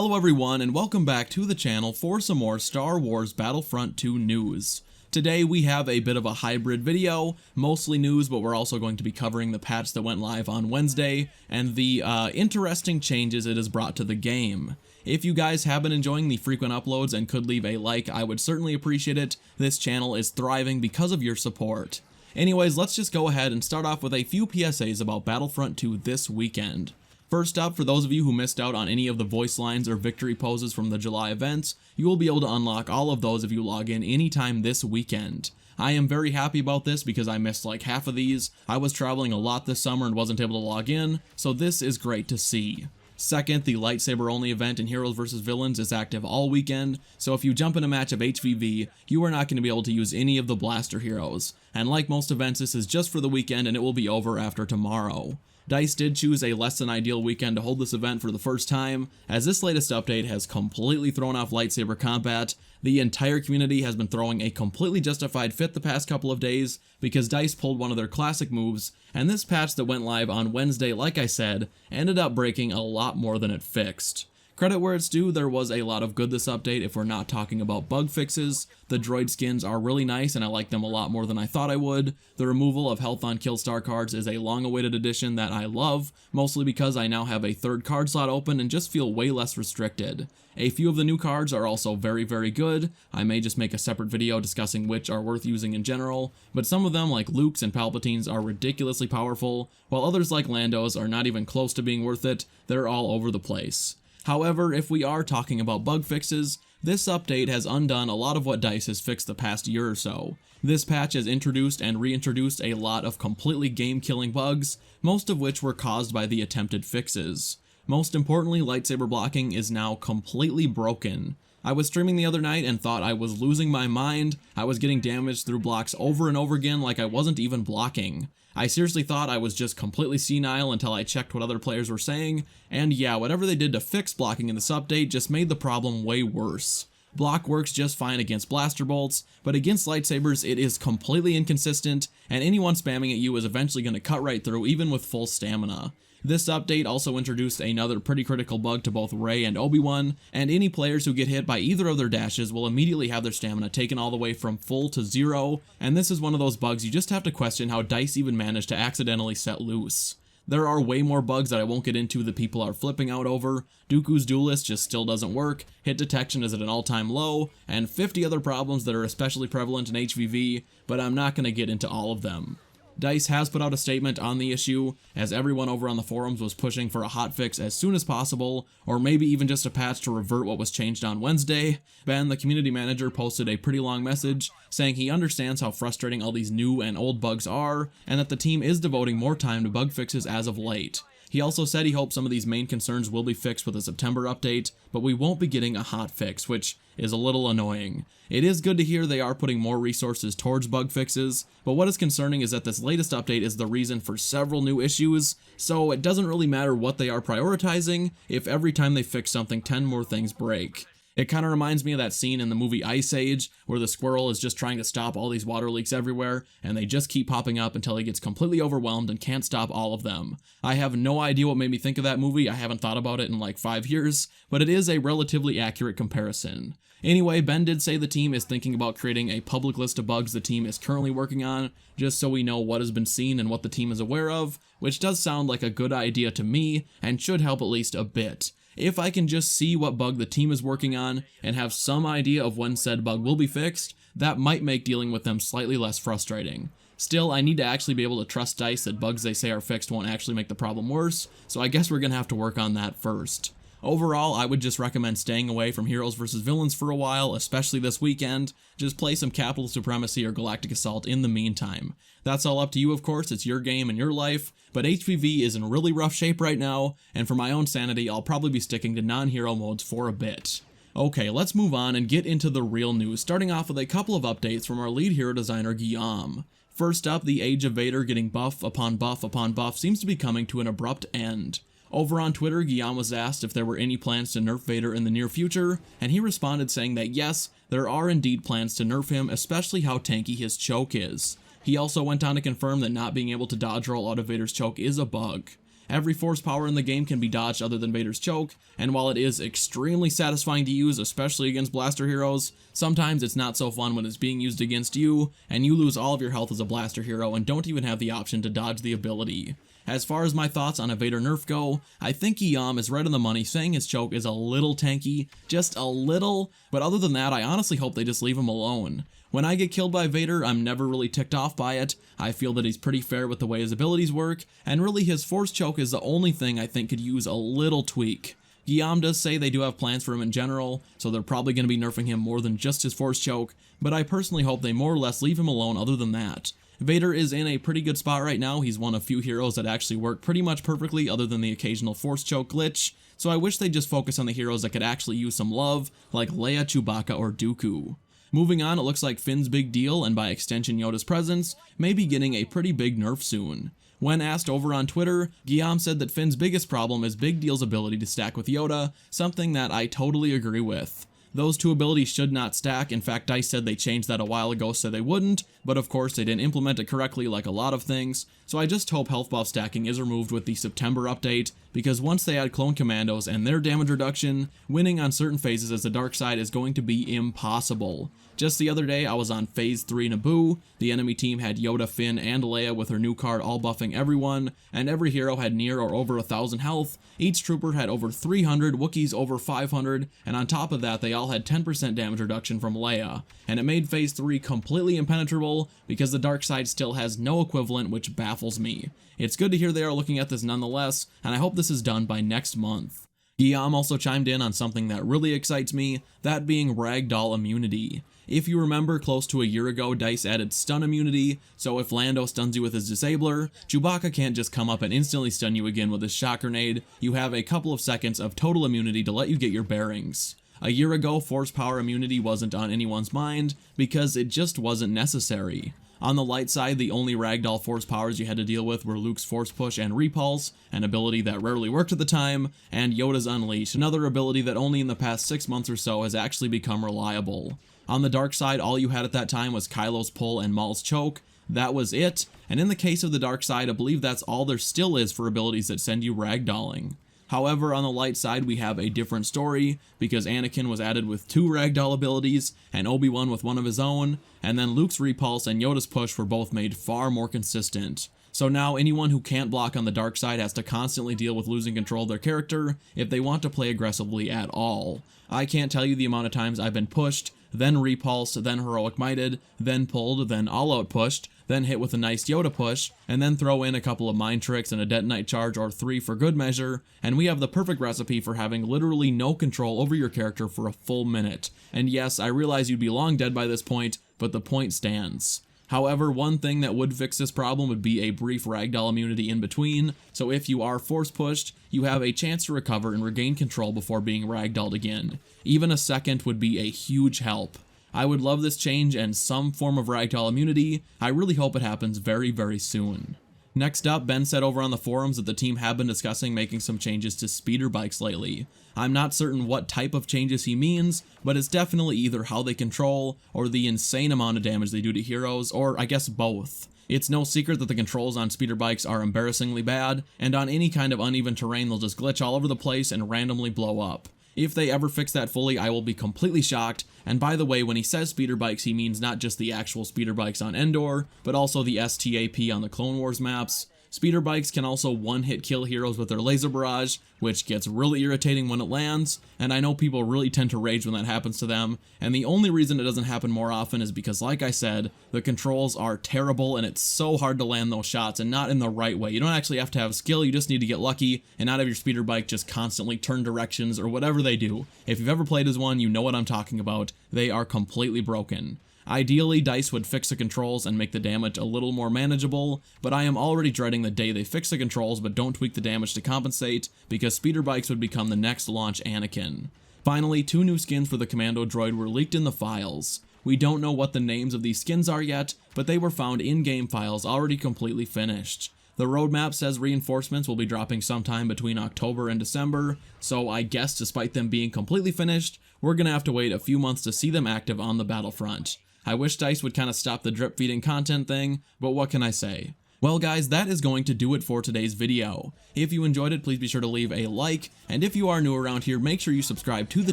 Hello everyone and welcome back to the channel for some more Star Wars Battlefront II news. Today we have a bit of a hybrid video, mostly news, but we're also going to be covering the patch that went live on Wednesday and the interesting changes it has brought to the game. If you guys have been enjoying the frequent uploads and could leave a like, I would certainly appreciate it. This channel is thriving because of your support. Anyways, let's just go ahead and start off with a few PSAs about Battlefront II this weekend. First up, for those of you who missed out on any of the voice lines or victory poses from the July events, you will be able to unlock all of those if you log in anytime this weekend. I am very happy about this because I missed like half of these. I was traveling a lot this summer and wasn't able to log in, so this is great to see. Second, the lightsaber only event in Heroes vs. Villains is active all weekend, so if you jump in a match of HVV, you are not going to be able to use any of the blaster heroes. And like most events, this is just for the weekend and it will be over after tomorrow. DICE did choose a less than ideal weekend to hold this event for the first time, as this latest update has completely thrown off lightsaber combat. The entire community has been throwing a completely justified fit the past couple of days because DICE pulled one of their classic moves, and this patch that went live on Wednesday, like I said, ended up breaking a lot more than it fixed. Credit where it's due, there was a lot of good this update if we're not talking about bug fixes. The droid skins are really nice and I like them a lot more than I thought I would. The removal of health on kill star cards is a long awaited addition that I love, mostly because I now have a third card slot open and just feel way less restricted. A few of the new cards are also very good. I may just make a separate video discussing which are worth using in general, but some of them like Luke's and Palpatine's are ridiculously powerful, while others like Lando's are not even close to being worth it. They're all over the place. However, if we are talking about bug fixes, this update has undone a lot of what DICE has fixed the past year or so. This patch has introduced and reintroduced a lot of completely game-killing bugs, most of which were caused by the attempted fixes. Most importantly, lightsaber blocking is now completely broken. I was streaming the other night and thought I was losing my mind. I was getting damaged through blocks over and over again like I wasn't even blocking. I seriously thought I was just completely senile until I checked what other players were saying, and yeah, whatever they did to fix blocking in this update just made the problem way worse. Block works just fine against blaster bolts, but against lightsabers it is completely inconsistent, and anyone spamming at you is eventually going to cut right through even with full stamina. This update also introduced another pretty critical bug to both Rey and Obi-Wan, and any players who get hit by either of their dashes will immediately have their stamina taken all the way from full to 0, and this is one of those bugs you just have to question how DICE even managed to accidentally set loose. There are way more bugs that I won't get into that people are flipping out over. Dooku's duelist just still doesn't work, hit detection is at an all-time low, and 50 other problems that are especially prevalent in HVV, but I'm not going to get into all of them. DICE has put out a statement on the issue, as everyone over on the forums was pushing for a hotfix as soon as possible, or maybe even just a patch to revert what was changed on Wednesday. Ben, the community manager, posted a pretty long message saying he understands how frustrating all these new and old bugs are, and that the team is devoting more time to bug fixes as of late. He also said he hopes some of these main concerns will be fixed with the September update, but we won't be getting a hotfix, which is a little annoying. It is good to hear they are putting more resources towards bug fixes, but what is concerning is that this latest update is the reason for several new issues, so it doesn't really matter what they are prioritizing if every time they fix something 10 more things break. It kind of reminds me of that scene in the movie Ice Age, where the squirrel is just trying to stop all these water leaks everywhere, and they just keep popping up until he gets completely overwhelmed and can't stop all of them. I have no idea what made me think of that movie, I haven't thought about it in like 5 years, but it is a relatively accurate comparison. Anyway, Ben did say the team is thinking about creating a public list of bugs the team is currently working on, just so we know what has been seen and what the team is aware of, which does sound like a good idea to me, and should help at least a bit. If I can just see what bug the team is working on and have some idea of when said bug will be fixed, that might make dealing with them slightly less frustrating. Still, I need to actually be able to trust DICE that bugs they say are fixed won't actually make the problem worse, so I guess we're gonna have to work on that first. Overall, I would just recommend staying away from Heroes vs. Villains for a while, especially this weekend. Just play some Capital Supremacy or Galactic Assault in the meantime. That's all up to you, of course, it's your game and your life, but HVV is in really rough shape right now, and for my own sanity, I'll probably be sticking to non-hero modes for a bit. Okay, let's move on and get into the real news, starting off with a couple of updates from our lead hero designer, Guillaume. First up, the Age of Vader getting buff upon buff upon buff seems to be coming to an abrupt end. Over on Twitter, Guillaume was asked if there were any plans to nerf Vader in the near future, and he responded saying that yes, there are indeed plans to nerf him, especially how tanky his choke is. He also went on to confirm that not being able to dodge roll out of Vader's choke is a bug. Every force power in the game can be dodged other than Vader's choke, and while it is extremely satisfying to use, especially against blaster heroes, sometimes it's not so fun when it's being used against you, and you lose all of your health as a blaster hero and don't even have the option to dodge the ability. As far as my thoughts on a Vader nerf go, I think Guillaume is right on the money saying his choke is a little tanky, just a little, but other than that I honestly hope they just leave him alone. When I get killed by Vader, I'm never really ticked off by it. I feel that he's pretty fair with the way his abilities work, and really his force choke is the only thing I think could use a little tweak. Guillaume does say they do have plans for him in general, so they're probably going to be nerfing him more than just his force choke, but I personally hope they more or less leave him alone other than that. Vader is in a pretty good spot right now. He's one of few heroes that actually work pretty much perfectly other than the occasional force choke glitch, so I wish they'd just focus on the heroes that could actually use some love, like Leia, Chewbacca, or Dooku. Moving on, it looks like Finn's big deal, and by extension Yoda's presence, may be getting a pretty big nerf soon. When asked over on Twitter, Guillaume said that Finn's biggest problem is Big Deal's ability to stack with Yoda, something that I totally agree with. Those two abilities should not stack. In fact, DICE said they changed that a while ago so they wouldn't, but of course they didn't implement it correctly like a lot of things, so I just hope health buff stacking is removed with the September update, because once they add clone commandos and their damage reduction, winning on certain phases as the dark side is going to be impossible. Just the other day, I was on Phase 3 Naboo, the enemy team had Yoda, Finn, and Leia with her new card all buffing everyone, and every hero had near or over 1,000 health, each trooper had over 300, Wookiees over 500, and on top of that they all had 10% damage reduction from Leia, and it made Phase 3 completely impenetrable because the dark side still has no equivalent, which baffles me. It's good to hear they are looking at this nonetheless, and I hope this is done by next month. Guillaume also chimed in on something that really excites me, that being Ragdoll Immunity. If you remember, close to a year ago, DICE added stun immunity, so if Lando stuns you with his disabler, Chewbacca can't just come up and instantly stun you again with his shock grenade. You have a couple of seconds of total immunity to let you get your bearings. A year ago, force power immunity wasn't on anyone's mind, because it just wasn't necessary. On the light side, the only Ragdoll force powers you had to deal with were Luke's Force Push and Repulse, an ability that rarely worked at the time, and Yoda's Unleash, another ability that only in the past 6 months or so has actually become reliable. On the dark side, all you had at that time was Kylo's Pull and Maul's Choke. That was it, and in the case of the dark side, I believe that's all there still is for abilities that send you ragdolling. However, on the light side, we have a different story, because Anakin was added with 2 ragdoll abilities, and Obi-Wan with one of his own, and then Luke's Repulse and Yoda's Push were both made far more consistent. So now anyone who can't block on the dark side has to constantly deal with losing control of their character if they want to play aggressively at all. I can't tell you the amount of times I've been pushed, then repulsed, then heroic mighted, then pulled, then all-out pushed, then hit with a nice Yoda push, and then throw in a couple of mind tricks and a detonite charge or 3 for good measure, and we have the perfect recipe for having literally no control over your character for a full minute. And yes, I realize you'd be long dead by this point, but the point stands. However, one thing that would fix this problem would be a brief ragdoll immunity in between, so if you are force pushed, you have a chance to recover and regain control before being ragdolled again. Even a second would be a huge help. I would love this change and some form of ragdoll immunity. I really hope it happens very, very soon. Next up, Ben said over on the forums that the team have been discussing making some changes to speeder bikes lately. I'm not certain what type of changes he means, but it's definitely either how they control, or the insane amount of damage they do to heroes, or I guess both. It's no secret that the controls on speeder bikes are embarrassingly bad, and on any kind of uneven terrain they'll just glitch all over the place and randomly blow up. If they ever fix that fully, I will be completely shocked, and by the way, when he says speeder bikes, he means not just the actual speeder bikes on Endor, but also the STAP on the Clone Wars maps. Speeder bikes can also one-hit kill heroes with their laser barrage, which gets really irritating when it lands, and I know people really tend to rage when that happens to them, and the only reason it doesn't happen more often is because, like I said, the controls are terrible and it's so hard to land those shots, and not in the right way. You don't actually have to have skill, you just need to get lucky, and not have your speeder bike just constantly turn directions or whatever they do. If you've ever played as one, you know what I'm talking about. They are completely broken. Ideally, DICE would fix the controls and make the damage a little more manageable, but I am already dreading the day they fix the controls but don't tweak the damage to compensate, because speeder bikes would become the next launch Anakin. Finally, 2 new skins for the Commando droid were leaked in the files. We don't know what the names of these skins are yet, but they were found in-game files already completely finished. The roadmap says reinforcements will be dropping sometime between October and December, so I guess despite them being completely finished, we're gonna have to wait a few months to see them active on the battlefront. I wish DICE would kind of stop the drip feeding content thing, but what can I say? Well guys, that is going to do it for today's video. If you enjoyed it, please be sure to leave a like, and if you are new around here, make sure you subscribe to the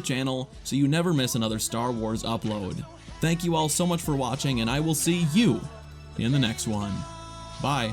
channel so you never miss another Star Wars upload. Thank you all so much for watching, and I will see you in the next one. Bye.